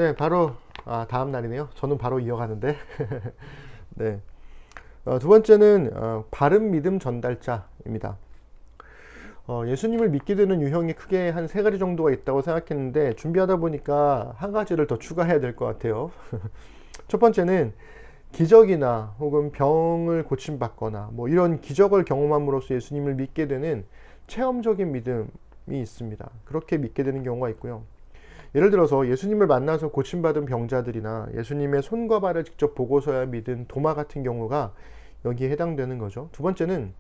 네, 바로 다음 날이네요. 저는 바로 이어가는데. 네. 두 번째는 바른 믿음 전달자입니다. 예수님을 믿게 되는 유형이 크게 한 세 가지 정도가 있다고 생각했는데 준비하다 보니까 한 가지를 더 추가해야 될 것 같아요. 첫 번째는 기적이나 혹은 병을 고침받거나 뭐 이런 기적을 경험함으로써 예수님을 믿게 되는 체험적인 믿음이 있습니다. 그렇게 믿게 되는 경우가 있고요. 예를 들어서 예수님을 만나서 고침받은 병자들이나 예수님의 손과 발을 직접 보고서야 믿은 도마 같은 경우가 여기에 해당되는 거죠. 두 번째는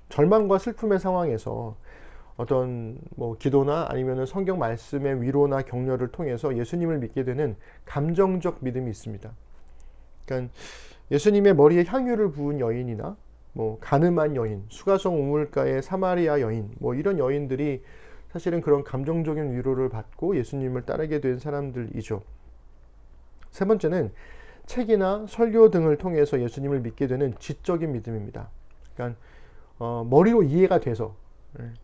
절망과 슬픔의 상황에서 어떤 뭐 기도나 아니면 성경 말씀의 위로나 격려를 통해서 예수님을 믿게 되는 감정적 믿음이 있습니다. 그러니까 예수님의 머리에 향유를 부은 여인이나 뭐 가늠한 여인, 수가성 우물가의 사마리아 여인, 뭐 이런 여인들이 사실은 그런 감정적인 위로를 받고 예수님을 따르게 된 사람들이죠. 세 번째는 책이나 설교 등을 통해서 예수님을 믿게 되는 지적인 믿음입니다. 그러니까 머리로 이해가 돼서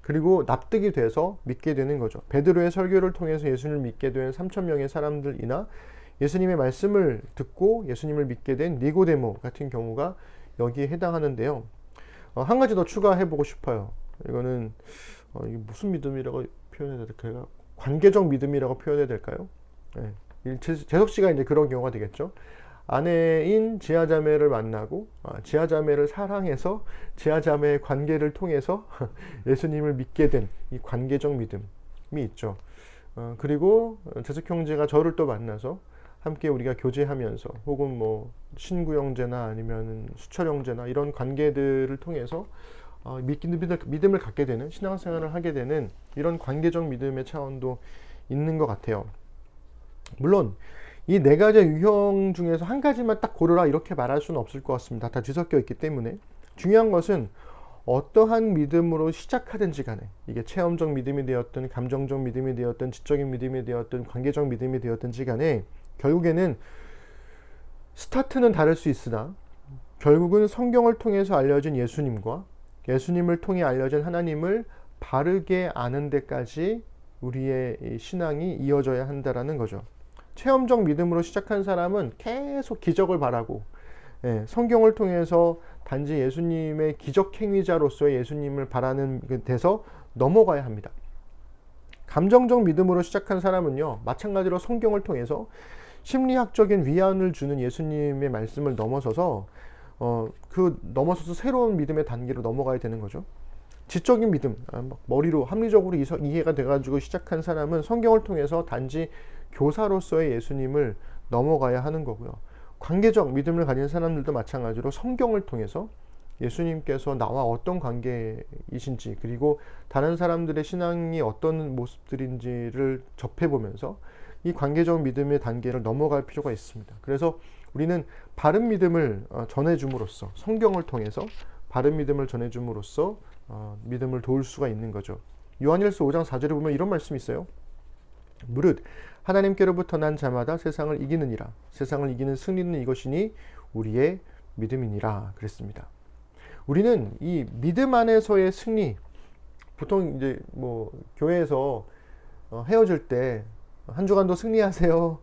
그리고 납득이 돼서 믿게 되는 거죠. 베드로의 설교를 통해서 예수님을 믿게 된 3천 명의 사람들이나 예수님의 말씀을 듣고 예수님을 믿게 된 니고데모 같은 경우가 여기에 해당하는데요. 한 가지 더 추가해 보고 싶어요. 이거는 이게 무슨 믿음이라고 표현해야 될까요? 관계적 믿음이라고 표현해야 될까요? 네. 재석 씨가 이제 그런 경우가 되겠죠. 아내인 지아자매를 만나고 지아자매를 사랑해서 지아자매의 관계를 통해서 예수님을 믿게 된 이 관계적 믿음이 있죠. 그리고 재석 형제가 저를 또 만나서 함께 우리가 교제하면서 혹은 뭐 신구 형제나 아니면 수철 형제나 이런 관계들을 통해서 믿음을 갖게 되는 신앙생활을 하게 되는 이런 관계적 믿음의 차원도 있는 것 같아요. 물론 이 네 가지 유형 중에서 한 가지만 딱 고르라 이렇게 말할 수는 없을 것 같습니다. 다 뒤섞여 있기 때문에 중요한 것은 어떠한 믿음으로 시작하든지 간에 이게 체험적 믿음이 되었든 감정적 믿음이 되었든 지적인 믿음이 되었든 관계적 믿음이 되었든지 간에 결국에는 스타트는 다를 수 있으나 결국은 성경을 통해서 알려진 예수님과 예수님을 통해 알려진 하나님을 바르게 아는 데까지 우리의 신앙이 이어져야 한다라는 거죠. 체험적 믿음으로 시작한 사람은 계속 기적을 바라고 성경을 통해서 단지 예수님의 기적 행위자로서의 예수님을 바라는 데서 넘어가야 합니다. 감정적 믿음으로 시작한 사람은요, 마찬가지로 성경을 통해서 심리학적인 위안을 주는 예수님의 말씀을 넘어서서 넘어서서 새로운 믿음의 단계로 넘어가야 되는 거죠. 지적인 믿음, 머리로 합리적으로 이해가 돼가지고 시작한 사람은 성경을 통해서 단지 교사로서의 예수님을 넘어가야 하는 거고요. 관계적 믿음을 가진 사람들도 마찬가지로 성경을 통해서 예수님께서 나와 어떤 관계이신지 그리고 다른 사람들의 신앙이 어떤 모습들인지를 접해보면서 이 관계적 믿음의 단계를 넘어갈 필요가 있습니다. 그래서 우리는 바른 믿음을 전해줌으로써 성경을 통해서 바른 믿음을 전해줌으로써 믿음을 도울 수가 있는 거죠. 요한일서 5장 4절에 보면 이런 말씀이 있어요. 무릇 하나님께로부터 난 자마다 세상을 이기느니라. 세상을 이기는 승리는 이것이니 우리의 믿음이니라 그랬습니다. 우리는 이 믿음 안에서의 승리, 보통 이제 뭐 교회에서 헤어질 때 한 주간 더 승리하세요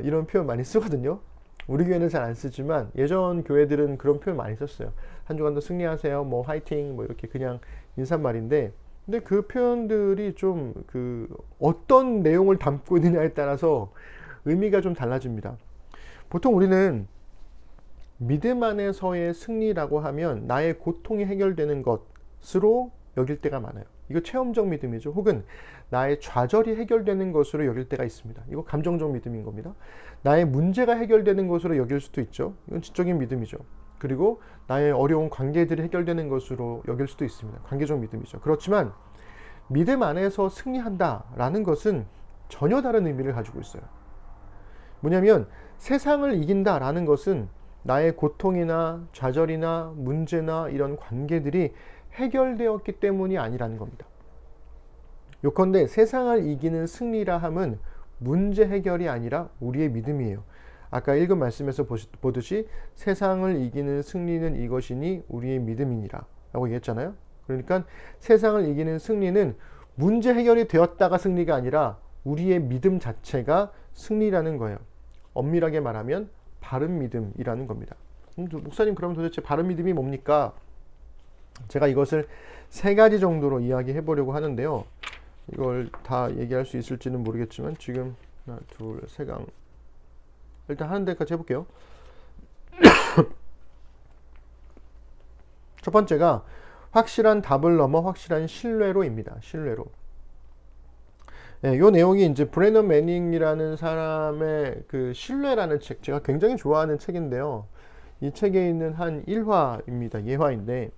이런 표현 많이 쓰거든요. 우리 교회는 잘 안 쓰지만 예전 교회들은 그런 표현 많이 썼어요. 한 주간 더 승리하세요, 뭐 화이팅, 뭐 이렇게 그냥 인사말인데, 근데 그 표현들이 좀 어떤 내용을 담고 있느냐에 따라서 의미가 좀 달라집니다. 보통 우리는 믿음 안에서의 승리라고 하면 나의 고통이 해결되는 것으로 여길 때가 많아요. 이거 체험적 믿음이죠. 혹은 나의 좌절이 해결되는 것으로 여길 때가 있습니다. 이거 감정적 믿음인 겁니다. 나의 문제가 해결되는 것으로 여길 수도 있죠. 이건 지적인 믿음이죠. 그리고 나의 어려운 관계들이 해결되는 것으로 여길 수도 있습니다. 관계적 믿음이죠. 그렇지만 믿음 안에서 승리한다라는 것은 전혀 다른 의미를 가지고 있어요. 뭐냐면 세상을 이긴다라는 것은 나의 고통이나 좌절이나 문제나 이런 관계들이 해결되었기 때문이 아니라는 겁니다. 요컨대 세상을 이기는 승리라 함은 문제 해결이 아니라 우리의 믿음이에요. 아까 읽은 말씀에서 보듯이 세상을 이기는 승리는 이것이니 우리의 믿음이니라 라고 얘기했잖아요. 그러니까 세상을 이기는 승리는 문제 해결이 되었다가 승리가 아니라 우리의 믿음 자체가 승리라는 거예요. 엄밀하게 말하면 바른 믿음이라는 겁니다. 목사님, 그럼 도대체 바른 믿음이 뭡니까? 제가 이것을 세 가지 정도로 이야기해 보려고 하는데요. 이걸 다 얘기할 수 있을지는 모르겠지만 지금 하나, 둘, 세 강 일단 하는 데까지 해볼게요. 첫 번째가 확실한 답을 넘어 확실한 신뢰로입니다. 신뢰로. 네, 이 내용이 이제 브래넌 매닝이라는 사람의 그 신뢰라는 책, 제가 굉장히 좋아하는 책인데요. 이 책에 있는 한 일화입니다. 예화인데,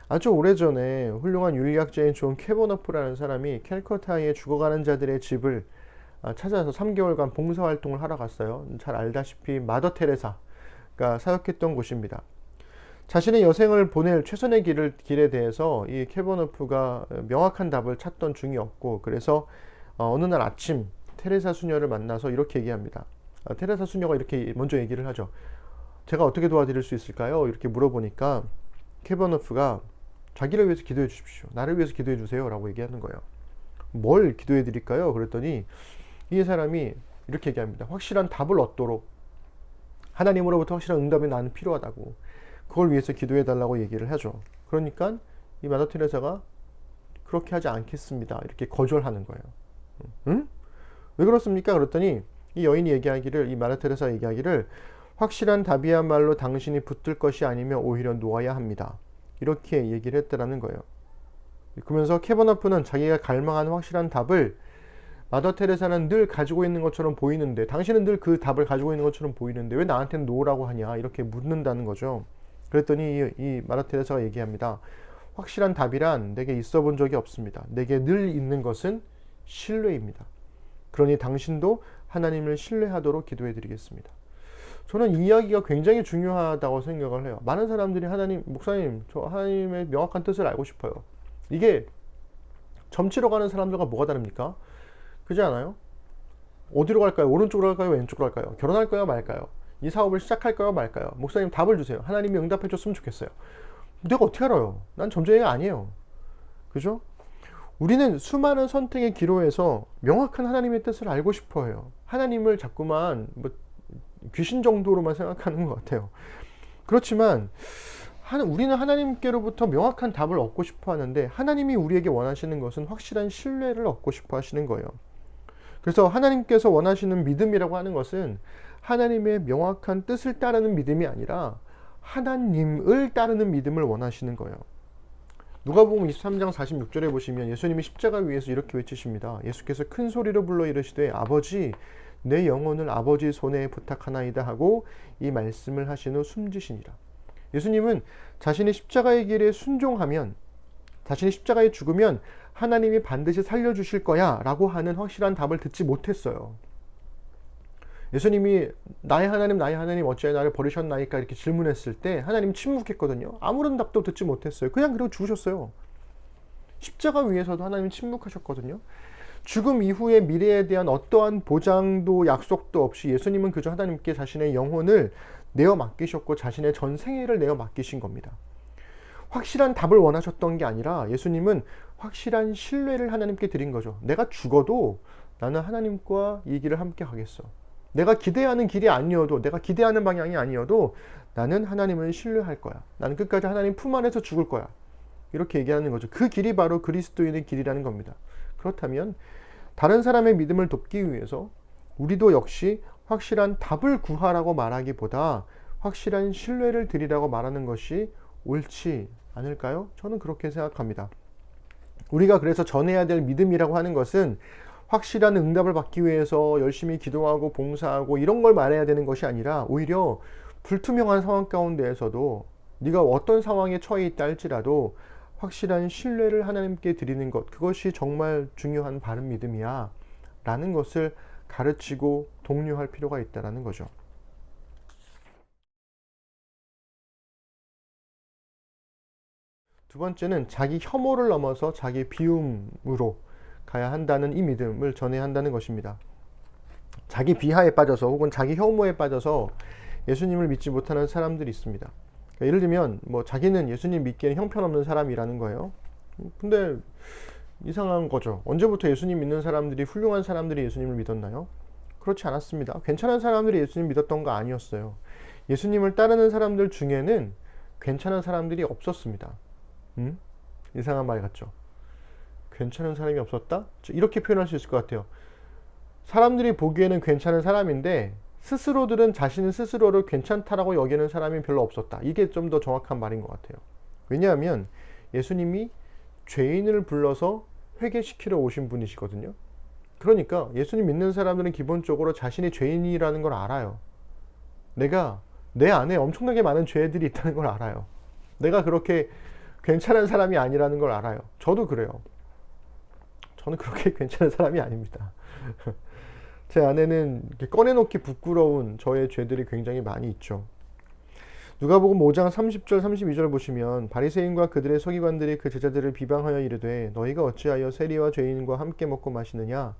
아주 오래전에 훌륭한 윤리학자인 존 캐버너프라는 사람이 캘커타에 죽어가는 자들의 집을 찾아서 3개월간 봉사활동을 하러 갔어요. 잘 알다시피 마더 테레사가 사역했던 곳입니다. 자신의 여생을 보낼 최선의 길에 대해서 이 캐버너프가 명확한 답을 찾던 중이었고, 그래서 어느 날 아침 테레사 수녀를 만나서 이렇게 얘기합니다. 테레사 수녀가 이렇게 먼저 얘기를 하죠. 제가 어떻게 도와드릴 수 있을까요? 이렇게 물어보니까 캐버너프가 자기를 위해서 기도해 주십시오. 나를 위해서 기도해 주세요. 라고 얘기하는 거예요. 뭘 기도해 드릴까요? 그랬더니 이 사람이 이렇게 얘기합니다. 확실한 답을 얻도록 하나님으로부터 확실한 응답이 나는 필요하다고, 그걸 위해서 기도해 달라고 얘기를 하죠. 그러니까 이 마더 테레사가 그렇게 하지 않겠습니다. 이렇게 거절하는 거예요. 응? 왜 그렇습니까? 그랬더니 이 여인이 얘기하기를, 이 마더 테레사 얘기하기를, 확실한 답이야말로 당신이 붙들 것이 아니면 오히려 놓아야 합니다. 이렇게 얘기를 했다라는 거예요. 그러면서 캐버너프는 자기가 갈망하는 확실한 답을 마더 테레사는 늘 가지고 있는 것처럼 보이는데, 당신은 늘 그 답을 가지고 있는 것처럼 보이는데 왜 나한테는 놓으라고 하냐, 이렇게 묻는다는 거죠. 그랬더니 이 마더 테레사가 얘기합니다. 확실한 답이란 내게 있어 본 적이 없습니다. 내게 늘 있는 것은 신뢰입니다. 그러니 당신도 하나님을 신뢰하도록 기도해 드리겠습니다. 저는 이 이야기가 굉장히 중요하다고 생각을 해요. 많은 사람들이 하나님, 목사님, 저 하나님의 명확한 뜻을 알고 싶어요. 이게 점치러 가는 사람들과 뭐가 다릅니까? 그렇지 않아요? 어디로 갈까요? 오른쪽으로 갈까요? 왼쪽으로 갈까요? 결혼할까요? 말까요? 이 사업을 시작할까요? 말까요? 목사님 답을 주세요. 하나님이 응답해 줬으면 좋겠어요. 내가 어떻게 알아요? 난 점쟁이가 아니에요. 그죠? 우리는 수많은 선택의 기로에서 명확한 하나님의 뜻을 알고 싶어 해요. 하나님을 자꾸만 귀신 정도로만 생각하는 것 같아요. 그렇지만 우리는 하나님께로부터 명확한 답을 얻고 싶어 하는데, 하나님이 우리에게 원하시는 것은 확실한 신뢰를 얻고 싶어 하시는 거예요. 그래서 하나님께서 원하시는 믿음이라고 하는 것은 하나님의 명확한 뜻을 따르는 믿음이 아니라 하나님을 따르는 믿음을 원하시는 거예요. 누가복음 23장 46절에 보시면 예수님이 십자가 위에서 이렇게 외치십니다. 예수께서 큰 소리로 불러 이르시되 아버지, 내 영혼을 아버지 손에 부탁하나이다 하고 이 말씀을 하신 후 숨지시니라. 예수님은 자신의 십자가의 길에 순종하면, 자신이 십자가에 죽으면 하나님이 반드시 살려주실 거야 라고 하는 확실한 답을 듣지 못했어요. 예수님이 나의 하나님 어찌하여 나를 버리셨나이까 이렇게 질문했을 때 하나님 침묵했거든요. 아무런 답도 듣지 못했어요. 그냥 그러고 죽으셨어요. 십자가 위에서도 하나님 침묵하셨거든요. 죽음 이후의 미래에 대한 어떠한 보장도 약속도 없이 예수님은 그저 하나님께 자신의 영혼을 내어 맡기셨고 자신의 전 생애를 내어 맡기신 겁니다. 확실한 답을 원하셨던 게 아니라 예수님은 확실한 신뢰를 하나님께 드린 거죠. 내가 죽어도 나는 하나님과 이 길을 함께 가겠어. 내가 기대하는 길이 아니어도, 내가 기대하는 방향이 아니어도 나는 하나님을 신뢰할 거야. 나는 끝까지 하나님 품 안에서 죽을 거야. 이렇게 얘기하는 거죠. 그 길이 바로 그리스도인의 길이라는 겁니다. 그렇다면 다른 사람의 믿음을 돕기 위해서 우리도 역시 확실한 답을 구하라고 말하기보다 확실한 신뢰를 드리라고 말하는 것이 옳지 않을까요? 저는 그렇게 생각합니다. 우리가 그래서 전해야 될 믿음이라고 하는 것은 확실한 응답을 받기 위해서 열심히 기도하고 봉사하고 이런 걸 말해야 되는 것이 아니라, 오히려 불투명한 상황 가운데에서도 네가 어떤 상황에 처해 있다 할지라도 확실한 신뢰를 하나님께 드리는 것, 그것이 정말 중요한 바른 믿음이야 라는 것을 가르치고 독려할 필요가 있다는 거죠. 두 번째는 자기 혐오를 넘어서 자기 비움으로 가야 한다는 이 믿음을 전해야 한다는 것입니다. 자기 비하에 빠져서 혹은 자기 혐오에 빠져서 예수님을 믿지 못하는 사람들이 있습니다. 그러니까 예를 들면 자기는 예수님 믿기에는 형편없는 사람이라는 거예요. 근데 이상한 거죠. 언제부터 예수님 믿는 사람들이, 훌륭한 사람들이 예수님을 믿었나요? 그렇지 않았습니다. 괜찮은 사람들이 예수님 믿었던 거 아니었어요. 예수님을 따르는 사람들 중에는 괜찮은 사람들이 없었습니다. 이상한 말 같죠? 괜찮은 사람이 없었다? 이렇게 표현할 수 있을 것 같아요. 사람들이 보기에는 괜찮은 사람인데 스스로들은 자신은 스스로를 괜찮다라고 여기는 사람이 별로 없었다. 이게 좀 더 정확한 말인 것 같아요. 왜냐하면 예수님이 죄인을 불러서 회개시키러 오신 분이시거든요. 그러니까 예수님 믿는 사람들은 기본적으로 자신이 죄인이라는 걸 알아요. 내가 내 안에 엄청나게 많은 죄들이 있다는 걸 알아요. 내가 그렇게 괜찮은 사람이 아니라는 걸 알아요. 저도 그래요. 저는 그렇게 괜찮은 사람이 아닙니다. 제 안에는 꺼내놓기 부끄러운 저의 죄들이 굉장히 많이 있죠. 누가복음 5장 30절 32절 보시면 바리새인과 그들의 서기관들이 그 제자들을 비방하여 이르되 너희가 어찌하여 세리와 죄인과 함께 먹고 마시느냐.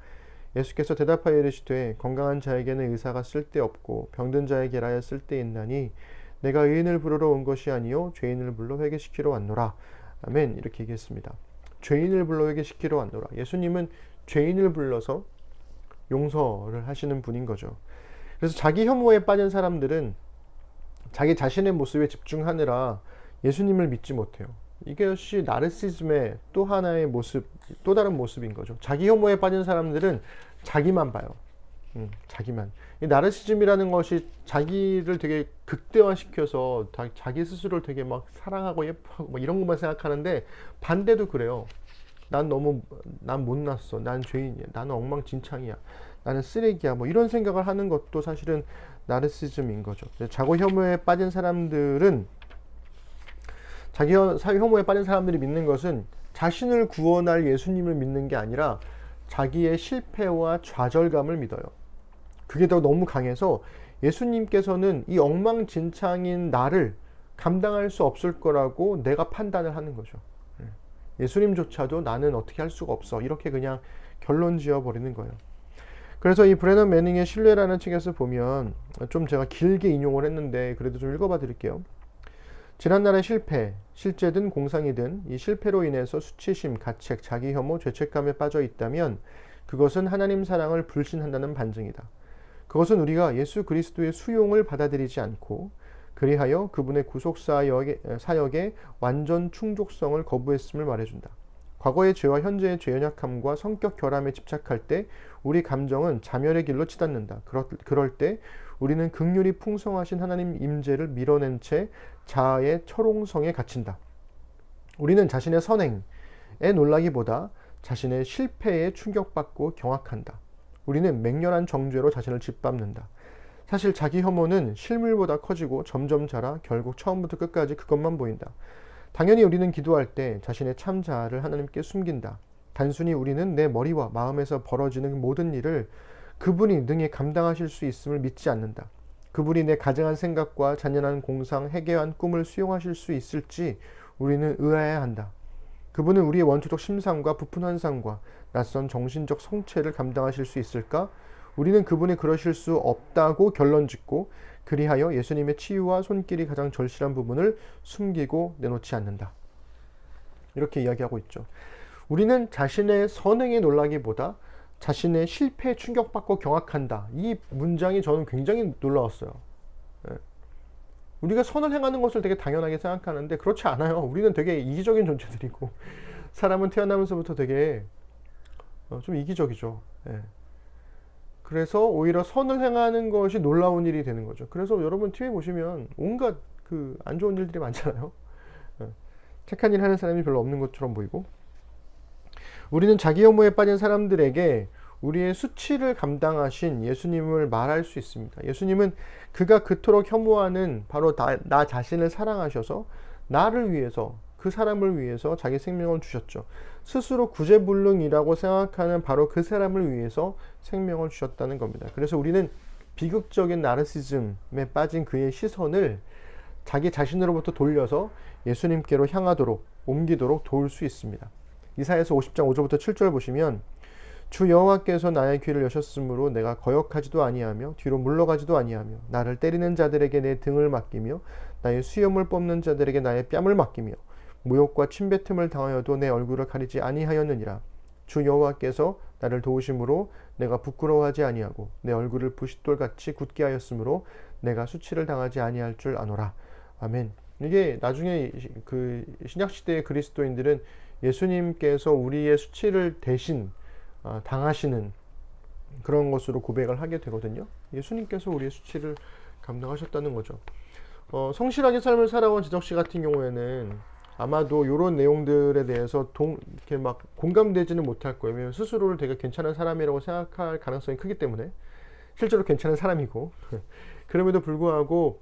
예수께서 대답하여 이르시되 건강한 자에게는 의사가 쓸데없고 병든 자에게라야 쓸데있나니 내가 의인을 부르러 온 것이 아니요 죄인을 불러 회개시키러 왔노라. 아멘. 이렇게 얘기했습니다. 죄인을 불러 회개시키러 왔노라. 예수님은 죄인을 불러서 용서를 하시는 분인 거죠. 그래서 자기 혐오에 빠진 사람들은 자기 자신의 모습에 집중하느라 예수님을 믿지 못해요. 이것이 나르시즘의 또 하나의 모습, 또 다른 모습인 거죠. 자기 혐오에 빠진 사람들은 자기만 봐요. 자기만. 이 나르시즘이라는 것이 자기를 되게 극대화시켜서 자기 스스로를 되게 막 사랑하고 예뻐하고 막 이런 것만 생각하는데 반대도 그래요. 난 못났어. 난 죄인이야. 나는 엉망진창이야. 나는 쓰레기야. 뭐 이런 생각을 하는 것도 사실은 나르시즘인 거죠. 자기 혐오에 빠진 사람들은 자기 혐오에 빠진 사람들이 믿는 것은 자신을 구원할 예수님을 믿는 게 아니라 자기의 실패와 좌절감을 믿어요. 그게 더 너무 강해서 예수님께서는 이 엉망진창인 나를 감당할 수 없을 거라고 내가 판단을 하는 거죠. 예수님조차도 나는 어떻게 할 수가 없어. 이렇게 그냥 결론 지어버리는 거예요. 그래서 이 브래넌 매닝의 신뢰라는 책에서 보면 좀 제가 길게 인용을 했는데 그래도 좀 읽어봐 드릴게요. 지난날의 실패, 실제든 공상이든 이 실패로 인해서 수치심, 가책, 자기 혐오, 죄책감에 빠져 있다면 그것은 하나님 사랑을 불신한다는 반증이다. 그것은 우리가 예수 그리스도의 수용을 받아들이지 않고 그리하여 그분의 구속 사역의 완전 충족성을 거부했음을 말해준다. 과거의 죄와 현재의 죄 연약함과 성격 결함에 집착할 때 우리 감정은 자멸의 길로 치닫는다. 그럴 때 우리는 긍휼이 풍성하신 하나님 임재를 밀어낸 채 자아의 철옹성에 갇힌다. 우리는 자신의 선행에 놀라기보다 자신의 실패에 충격받고 경악한다. 우리는 맹렬한 정죄로 자신을 짓밟는다. 사실 자기 혐오는 실물보다 커지고 점점 자라 결국 처음부터 끝까지 그것만 보인다. 당연히 우리는 기도할 때 자신의 참 자아를 하나님께 숨긴다. 단순히 우리는 내 머리와 마음에서 벌어지는 모든 일을 그분이 능히 감당하실 수 있음을 믿지 않는다. 그분이 내 가증한 생각과 잔인한 공상, 해괴한 꿈을 수용하실 수 있을지 우리는 의아해야 한다. 그분은 우리의 원초적 심상과 부푼 환상과 낯선 정신적 성체를 감당하실 수 있을까? 우리는 그분이 그러실 수 없다고 결론짓고 그리하여 예수님의 치유와 손길이 가장 절실한 부분을 숨기고 내놓지 않는다. 이렇게 이야기하고 있죠. 우리는 자신의 선행에 놀라기보다 자신의 실패에 충격받고 경악한다. 이 문장이 저는 굉장히 놀라웠어요. 우리가 선을 행하는 것을 되게 당연하게 생각하는데 그렇지 않아요. 우리는 되게 이기적인 존재들이고 사람은 태어나면서부터 되게 좀 이기적이죠. 그래서 오히려 선을 행하는 것이 놀라운 일이 되는 거죠. 그래서 여러분 TV에 보시면 온갖 그 안 좋은 일들이 많잖아요. 착한 일 하는 사람이 별로 없는 것처럼 보이고 우리는 자기 혐오에 빠진 사람들에게 우리의 수치를 감당하신 예수님을 말할 수 있습니다. 예수님은 그가 그토록 혐오하는 바로 나 자신을 사랑하셔서 나를 위해서 그 사람을 위해서 자기 생명을 주셨죠. 스스로 구제불능이라고 생각하는 바로 그 사람을 위해서 생명을 주셨다는 겁니다. 그래서 우리는 비극적인 나르시즘에 빠진 그의 시선을 자기 자신으로부터 돌려서 예수님께로 향하도록 옮기도록 도울 수 있습니다. 이사야서 50장 5절부터 7절 보시면 주 여호와께서 나의 귀를 여셨으므로 내가 거역하지도 아니하며 뒤로 물러가지도 아니하며 나를 때리는 자들에게 내 등을 맡기며 나의 수염을 뽑는 자들에게 나의 뺨을 맡기며 모욕과 침뱉음을 당하여도 내 얼굴을 가리지 아니하였느니라. 주 여호와께서 나를 도우심으로 내가 부끄러워하지 아니하고 내 얼굴을 부싯돌같이 굳게 하였으므로 내가 수치를 당하지 아니할 줄 아노라. 아멘. 이게 나중에 그 신약시대의 그리스도인들은 예수님께서 우리의 수치를 대신 당하시는 그런 것으로 고백을 하게 되거든요. 예수님께서 우리의 수치를 감당하셨다는 거죠. 성실하게 삶을 살아온 지덕씨 같은 경우에는 아마도 이런 내용들에 대해서 이렇게 막 공감되지는 못할 거예요. 왜냐면 스스로를 되게 괜찮은 사람이라고 생각할 가능성이 크기 때문에, 실제로 괜찮은 사람이고 그럼에도 불구하고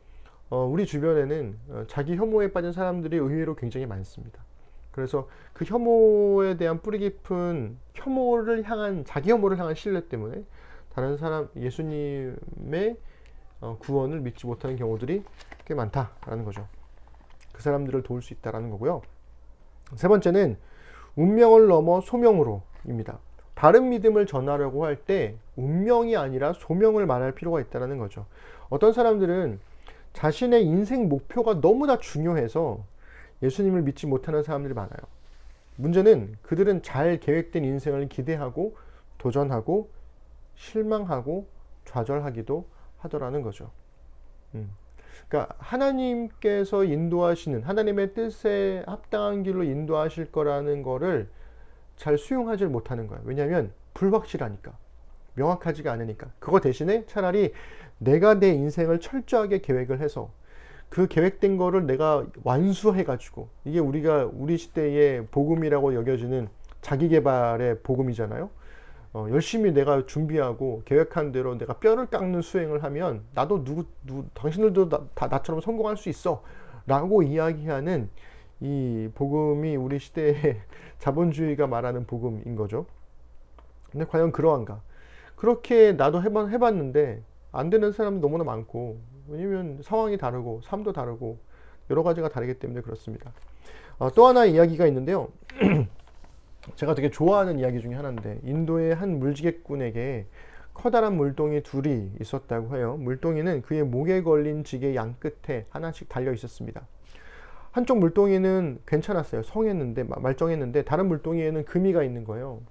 우리 주변에는 자기 혐오에 빠진 사람들이 의외로 굉장히 많습니다. 그래서 그 혐오에 대한 뿌리 깊은 자기 혐오를 향한 신뢰 때문에 다른 사람, 예수님의 구원을 믿지 못하는 경우들이 꽤 많다라는 거죠. 그 사람들을 도울 수 있다라는 거고요. 세 번째는 운명을 넘어 소명으로입니다. 바른 믿음을 전하려고 할 때 운명이 아니라 소명을 말할 필요가 있다는 거죠. 어떤 사람들은 자신의 인생 목표가 너무나 중요해서 예수님을 믿지 못하는 사람들이 많아요. 문제는 그들은 잘 계획된 인생을 기대하고 도전하고 실망하고 좌절하기도 하더라는 거죠. 그러니까 하나님께서 인도하시는, 하나님의 뜻에 합당한 길로 인도하실 거라는 거를 잘 수용하지 못하는 거예요. 왜냐하면 불확실하니까, 명확하지가 않으니까. 그거 대신에 차라리 내가 내 인생을 철저하게 계획을 해서 그 계획된 거를 내가 완수해가지고, 이게 우리 시대의 복음이라고 여겨지는 자기계발의 복음이잖아요. 열심히 내가 준비하고 계획한 대로 내가 뼈를 깎는 수행을 하면 나도 당신들도 다 나처럼 성공할 수 있어 라고 이야기하는 이 복음이 우리 시대의 자본주의가 말하는 복음인 거죠. 근데 과연 그러한가? 그렇게 나도 해봤는데 안 되는 사람도 너무나 많고, 왜냐면 상황이 다르고 삶도 다르고 여러 가지가 다르기 때문에 그렇습니다. 또 하나의 이야기가 있는데요. 제가 되게 좋아하는 이야기 중에 하나인데, 인도의 한 물지개꾼에게 커다란 물동이 둘이 있었다고 해요. 물동이는 그의 목에 걸린 지게 양 끝에 하나씩 달려 있었습니다. 한쪽 물동이는 괜찮았어요. 말쩡했는데 다른 물동이에는 금이가 있는 거예요.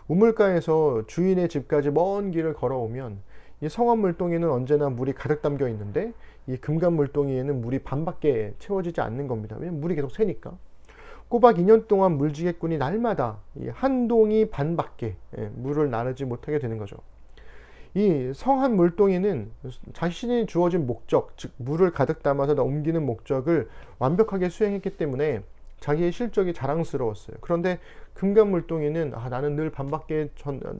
우물가에서 주인의 집까지 먼 길을 걸어오면 이 성한 물동이는 언제나 물이 가득 담겨 있는데, 이 금간 물동이에는 물이 반밖에 채워지지 않는 겁니다. 왜냐면 물이 계속 새니까. 꼬박 2년 동안 물지개꾼이 날마다 한 동이 반밖에 물을 나르지 못하게 되는 거죠. 이 성한 물동이는 자신이 주어진 목적, 즉 물을 가득 담아서 옮기는 목적을 완벽하게 수행했기 때문에 자기의 실적이 자랑스러웠어요. 그런데 금간 물동이는 나는 늘 반밖에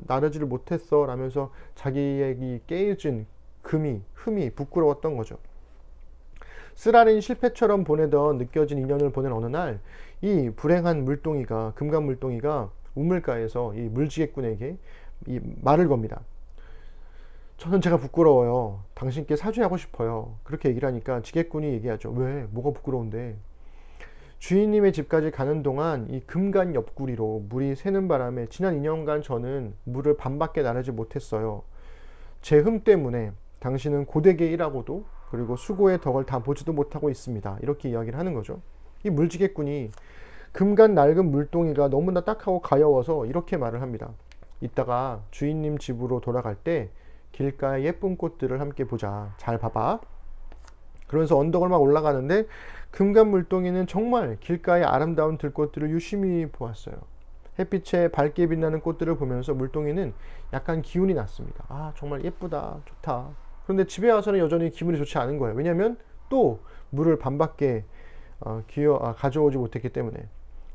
나르지를 못했어 라면서 자기의 깨어진 흠이 부끄러웠던 거죠. 쓰라린 실패처럼 느껴진 인연을 보낸 어느 날, 이 불행한 금간 물동이가 우물가에서 이 물지개꾼에게 이 말을 겁니다. 저는 제가 부끄러워요. 당신께 사죄하고 싶어요. 그렇게 얘기를 하니까 지개꾼이 얘기하죠. 왜? 뭐가 부끄러운데? 주인님의 집까지 가는 동안 이 금간 옆구리로 물이 새는 바람에 지난 2년간 저는 물을 반밖에 나르지 못했어요. 제 흠 때문에 당신은 고되게 일하고도 그리고 수고의 덕을 다 보지도 못하고 있습니다. 이렇게 이야기를 하는 거죠. 이 물지개꾼이 금간 낡은 물동이가 너무나 딱하고 가여워서 이렇게 말을 합니다. 이따가 주인님 집으로 돌아갈 때 길가에 예쁜 꽃들을 함께 보자. 잘 봐봐. 그러면서 언덕을 막 올라가는데 금간 물동이는 정말 길가의 아름다운 들꽃들을 유심히 보았어요. 햇빛에 밝게 빛나는 꽃들을 보면서 물동이는 약간 기운이 났습니다. 정말 예쁘다, 좋다. 그런데 집에 와서는 여전히 기분이 좋지 않은 거예요. 왜냐하면 또 물을 반밖에 가져오지 못했기 때문에.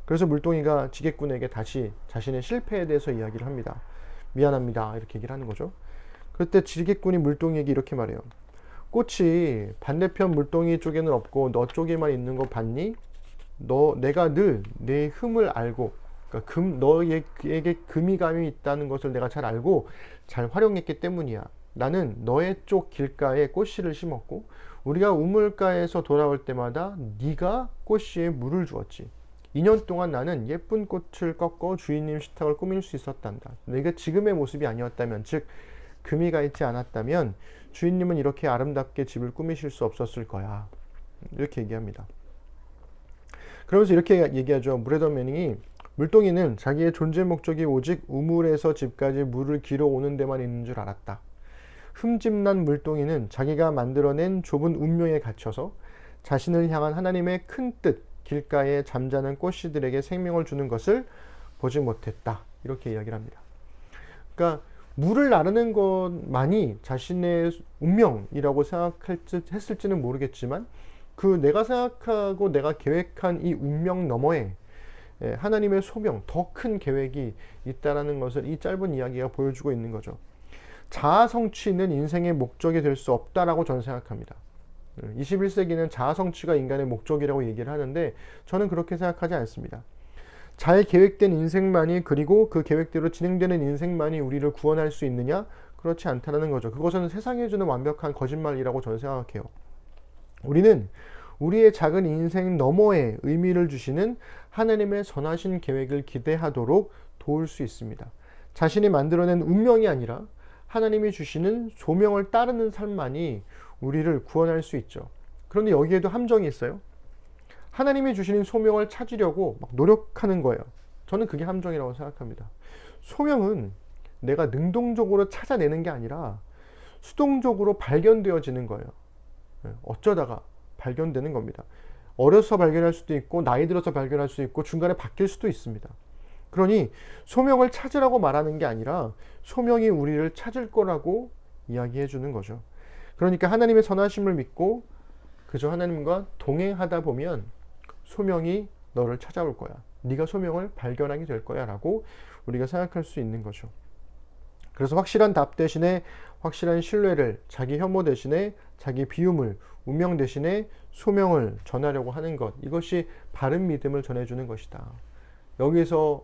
그래서 물동이가 지개꾼에게 다시 자신의 실패에 대해서 이야기를 합니다. 미안합니다. 이렇게 얘기를 하는 거죠. 그때 지개꾼이 물동이에게 이렇게 말해요. 꽃이 반대편 물동이 쪽에는 없고 너 쪽에만 있는 거 봤니? 내가 늘 내 흠을 알고, 그러니까 너에게 금이감이 있다는 것을 내가 잘 알고 잘 활용했기 때문이야. 나는 너의 쪽 길가에 꽃씨를 심었고 우리가 우물가에서 돌아올 때마다 네가 꽃씨에 물을 주었지. 2년 동안 나는 예쁜 꽃을 꺾어 주인님 식탁을 꾸밀 수 있었단다. 내가 지금의 모습이 아니었다면, 즉 금이가 있지 않았다면 주인님은 이렇게 아름답게 집을 꾸미실 수 없었을 거야. 이렇게 얘기합니다. 그러면서 이렇게 얘기하죠. 브래더 매닝이 물동이는 자기의 존재 목적이 오직 우물에서 집까지 물을 길어 오는 데만 있는 줄 알았다. 흠집난 물동이는 자기가 만들어낸 좁은 운명에 갇혀서 자신을 향한 하나님의 큰 뜻, 길가에 잠자는 꽃씨들에게 생명을 주는 것을 보지 못했다. 이렇게 이야기를 합니다. 그러니까 물을 나르는 것만이 자신의 운명이라고 생각했을지는 모르겠지만 그 내가 생각하고 내가 계획한 이 운명 너머에 하나님의 소명, 더 큰 계획이 있다는 것을 이 짧은 이야기가 보여주고 있는 거죠. 자아 성취는 인생의 목적이 될 수 없다라고 저는 생각합니다. 21세기는 자아 성취가 인간의 목적이라고 얘기를 하는데 저는 그렇게 생각하지 않습니다. 잘 계획된 인생만이, 그리고 그 계획대로 진행되는 인생만이 우리를 구원할 수 있느냐? 그렇지 않다는 거죠. 그것은 세상이 주는 완벽한 거짓말이라고 저는 생각해요. 우리는 우리의 작은 인생 너머에 의미를 주시는 하나님의 선하신 계획을 기대하도록 도울 수 있습니다. 자신이 만들어낸 운명이 아니라 하나님이 주시는 소명을 따르는 삶만이 우리를 구원할 수 있죠. 그런데 여기에도 함정이 있어요. 하나님이 주시는 소명을 찾으려고 막 노력하는 거예요. 저는 그게 함정이라고 생각합니다. 소명은 내가 능동적으로 찾아내는 게 아니라 수동적으로 발견되어지는 거예요. 어쩌다가 발견되는 겁니다. 어려서 발견할 수도 있고 나이 들어서 발견할 수도 있고 중간에 바뀔 수도 있습니다. 그러니 소명을 찾으라고 말하는 게 아니라 소명이 우리를 찾을 거라고 이야기해 주는 거죠. 그러니까 하나님의 선하심을 믿고 그저 하나님과 동행하다 보면 소명이 너를 찾아올 거야. 네가 소명을 발견하게 될 거야 라고 우리가 생각할 수 있는 거죠. 그래서 확실한 답 대신에 확실한 신뢰를, 자기 혐오 대신에 자기 비움을, 운명 대신에 소명을 전하려고 하는 것, 이것이 바른 믿음을 전해주는 것이다. 여기서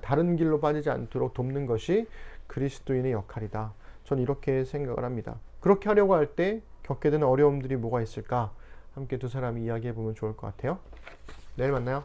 다른 길로 빠지지 않도록 돕는 것이 그리스도인의 역할이다. 저는 이렇게 생각을 합니다. 그렇게 하려고 할 때 겪게 되는 어려움들이 뭐가 있을까? 함께 두 사람이 이야기해 보면 좋을 것 같아요. 내일 만나요.